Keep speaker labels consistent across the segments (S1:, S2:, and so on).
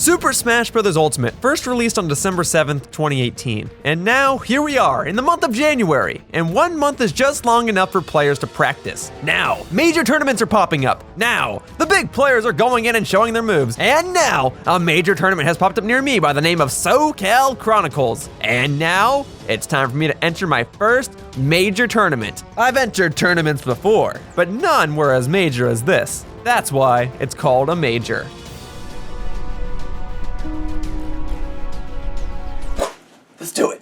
S1: Super Smash Bros. Ultimate first released on December 7th, 2018. And now, here we are, in the month of January, and 1 month is just long enough for players to practice. Now, major tournaments are popping up. Now, the big players are going in and showing their moves. And now, a major tournament has popped up near me by the name of SoCal Chronicles. And now, it's time for me to enter my first major tournament. I've entered tournaments before, but none were as major as this. That's why it's called a major. Let's do it.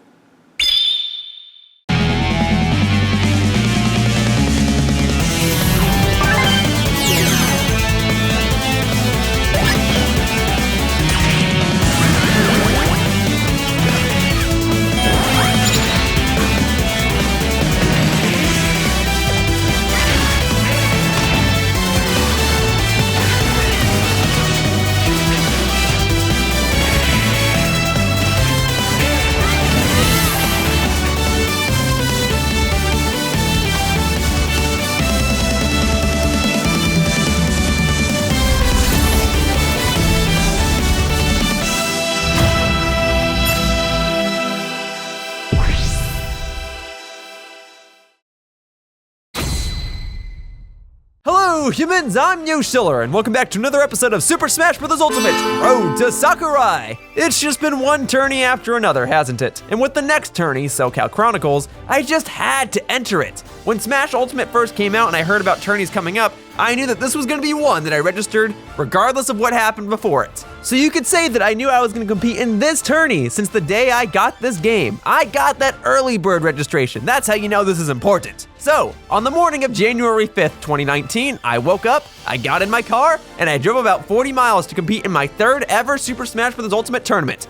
S1: Hello humans, I'm Yoshiller, and welcome back to another episode of Super Smash Bros. Ultimate Road to Sakurai! It's just been one tourney after another, hasn't it? And with the next tourney, SoCal Chronicles, I just had to enter it. When Smash Ultimate first came out and I heard about tourneys coming up, I knew that this was going to be one that I registered regardless of what happened before it. So you could say that I knew I was going to compete in this tourney since the day I got this game. I got that early bird registration. That's how you know this is important. So, on the morning of January 5th, 2019, I woke up, I got in my car, and I drove about 40 miles to compete in my third ever Super Smash Bros. Ultimate tournament.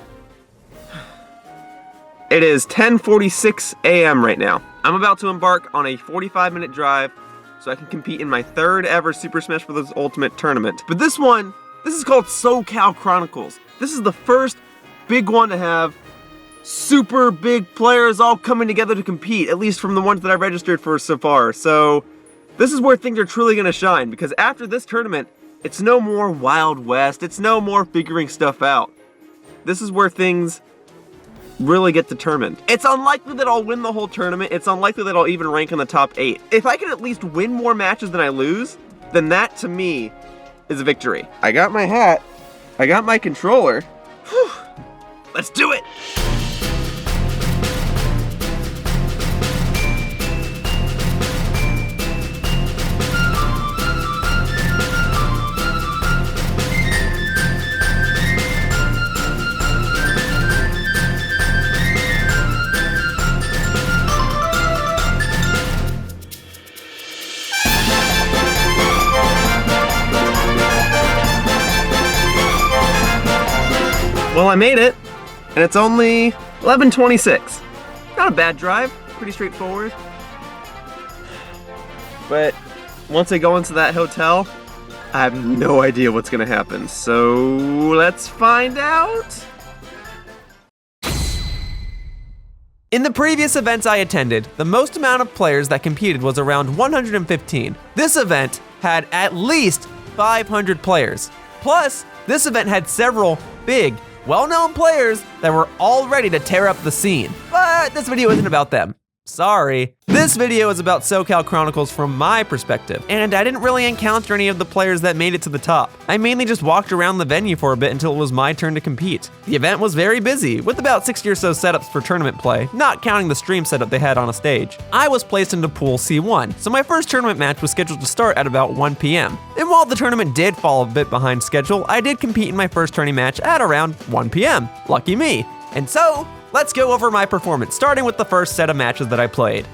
S2: It is 10:46 a.m. right now. I'm about to embark on a 45-minute drive so I can compete in my third ever Super Smash Bros. Ultimate tournament. But this is called SoCal Chronicles. This is the first big one to have super big players all coming together to compete, at least from the ones that I've registered for so far. So this is where things are truly gonna shine, because after this tournament, it's no more Wild West, it's no more figuring stuff out. This is where things really get determined. It's unlikely that I'll win the whole tournament. It's unlikely that I'll even rank in the top 8. If I can at least win more matches than I lose, then that to me is a victory. I got my hat. I got my controller. Whew. Let's do it. Well, I made it, and it's only 11:26. Not a bad drive, pretty straightforward. But once I go into that hotel, I have no idea what's gonna happen. So let's find out.
S1: In the previous events I attended, the most amount of players that competed was around 115. This event had at least 500 players. Plus, this event had several big, well-known players that were all ready to tear up the scene. But this video isn't about them. Sorry. This video is about SoCal Chronicles from my perspective, and I didn't really encounter any of the players that made it to the top. I mainly just walked around the venue for a bit until it was my turn to compete. The event was very busy, with about 60 or so setups for tournament play, not counting the stream setup they had on a stage. I was placed into Pool C1, so my first tournament match was scheduled to start at about 1 p.m. And while the tournament did fall a bit behind schedule, I did compete in my first tourney match at around 1 p.m. Lucky me. And so, let's go over my performance, starting with the first set of matches that I played.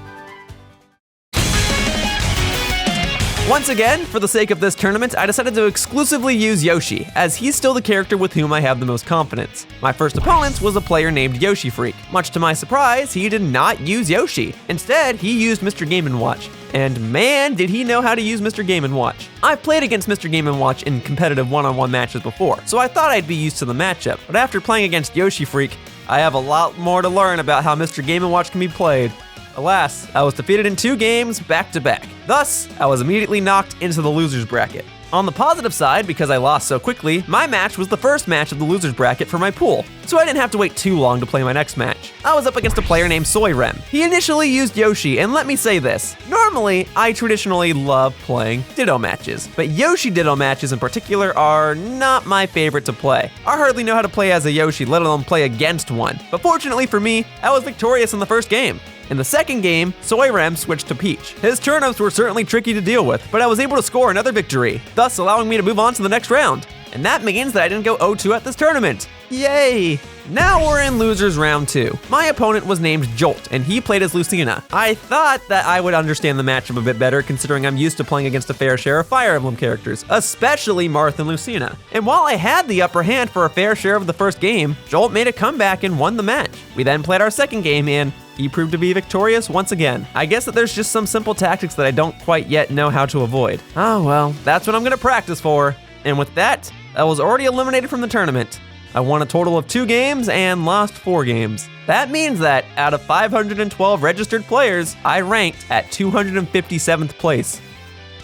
S1: Once again, for the sake of this tournament, I decided to exclusively use Yoshi, as he's still the character with whom I have the most confidence. My first opponent was a player named Yoshi Freak. Much to my surprise, he did not use Yoshi. Instead, he used Mr. Game & Watch. And man, did he know how to use Mr. Game & Watch. I've played against Mr. Game & Watch in competitive one-on-one matches before, so I thought I'd be used to the matchup. But after playing against Yoshi Freak, I have a lot more to learn about how Mr. Game & Watch can be played. Alas, I was defeated in 2 games back-to-back. Thus, I was immediately knocked into the loser's bracket. On the positive side, because I lost so quickly, my match was the first match of the loser's bracket for my pool, so I didn't have to wait too long to play my next match. I was up against a player named Soirem. He initially used Yoshi, and let me say this, normally I traditionally love playing Ditto matches, but Yoshi Ditto matches in particular are not my favorite to play. I hardly know how to play as a Yoshi, let alone play against one, but fortunately for me, I was victorious in the first game. In the second game, Soirem switched to Peach. His turnips were certainly tricky to deal with, but I was able to score another victory, thus allowing me to move on to the next round. And that means that I didn't go 0-2 at this tournament. Yay! Now we're in Losers Round 2. My opponent was named Jolt, and he played as Lucina. I thought that I would understand the matchup a bit better, considering I'm used to playing against a fair share of Fire Emblem characters, especially Marth and Lucina. And while I had the upper hand for a fair share of the first game, Jolt made a comeback and won the match. We then played our second game, and he proved to be victorious once again. I guess that there's just some simple tactics that I don't quite yet know how to avoid. Oh well, that's what I'm gonna practice for. And with that, I was already eliminated from the tournament. I won a total of 2 games and lost 4 games. That means that out of 512 registered players, I ranked at 257th place.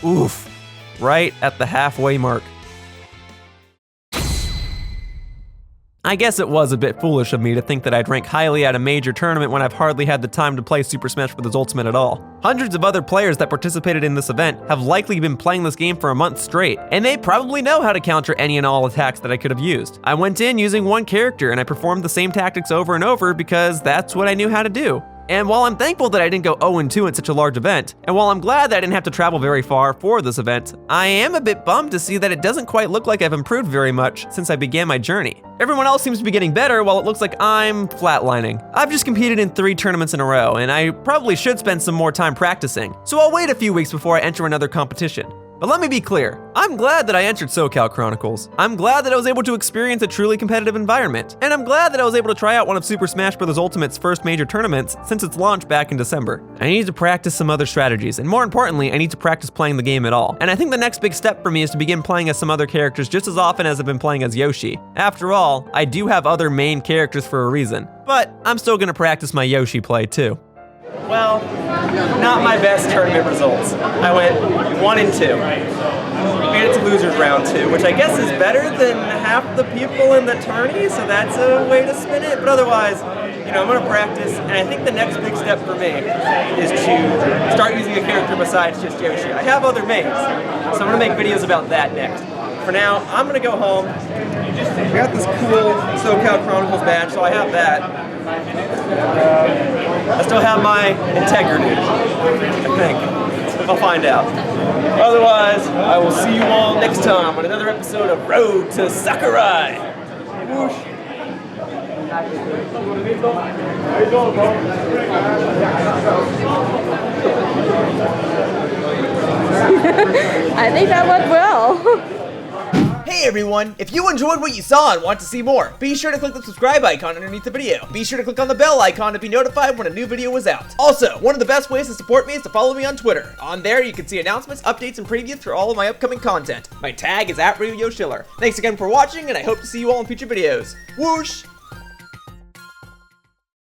S1: Oof, right at the halfway mark. I guess it was a bit foolish of me to think that I'd rank highly at a major tournament when I've hardly had the time to play Super Smash Bros. Ultimate at all. Hundreds of other players that participated in this event have likely been playing this game for a month straight, and they probably know how to counter any and all attacks that I could have used. I went in using one character and I performed the same tactics over and over because that's what I knew how to do. And while I'm thankful that I didn't go 0-2 in such a large event, and while I'm glad that I didn't have to travel very far for this event, I am a bit bummed to see that it doesn't quite look like I've improved very much since I began my journey. Everyone else seems to be getting better while it looks like I'm flatlining. I've just competed in 3 tournaments in a row, and I probably should spend some more time practicing, so I'll wait a few weeks before I enter another competition. But let me be clear, I'm glad that I entered SoCal Chronicles. I'm glad that I was able to experience a truly competitive environment, and I'm glad that I was able to try out one of Super Smash Bros. Ultimate's first major tournaments since its launch back in December. I need to practice some other strategies, and more importantly, I need to practice playing the game at all. And I think the next big step for me is to begin playing as some other characters just as often as I've been playing as Yoshi. After all, I do have other main characters for a reason, but I'm still gonna practice my Yoshi play too. Well, not my best tournament results. I went 1-2. Made it to Losers Round 2, which I guess is better than half the people in the tourney, so that's a way to spin it. But otherwise, I'm gonna practice, and I think the next big step for me is to start using a character besides just Yoshi. I have other mains, so I'm gonna make videos about that next. For now, I'm gonna go home. I got this cool SoCal Chronicles badge, so I have that. I still have my integrity, I think. I'll find out. Otherwise, I will see you all next time on another episode of Road to Sakurai. Whoosh.
S3: I think that went well.
S1: Hey everyone, if you enjoyed what you saw and want to see more, be sure to click the subscribe icon underneath the video. Be sure to click on the bell icon to be notified when a new video is out. Also, one of the best ways to support me is to follow me on Twitter. On there, you can see announcements, updates, and previews for all of my upcoming content. My tag is @Yoshiller. Thanks again for watching, and I hope to see you all in future videos. Whoosh!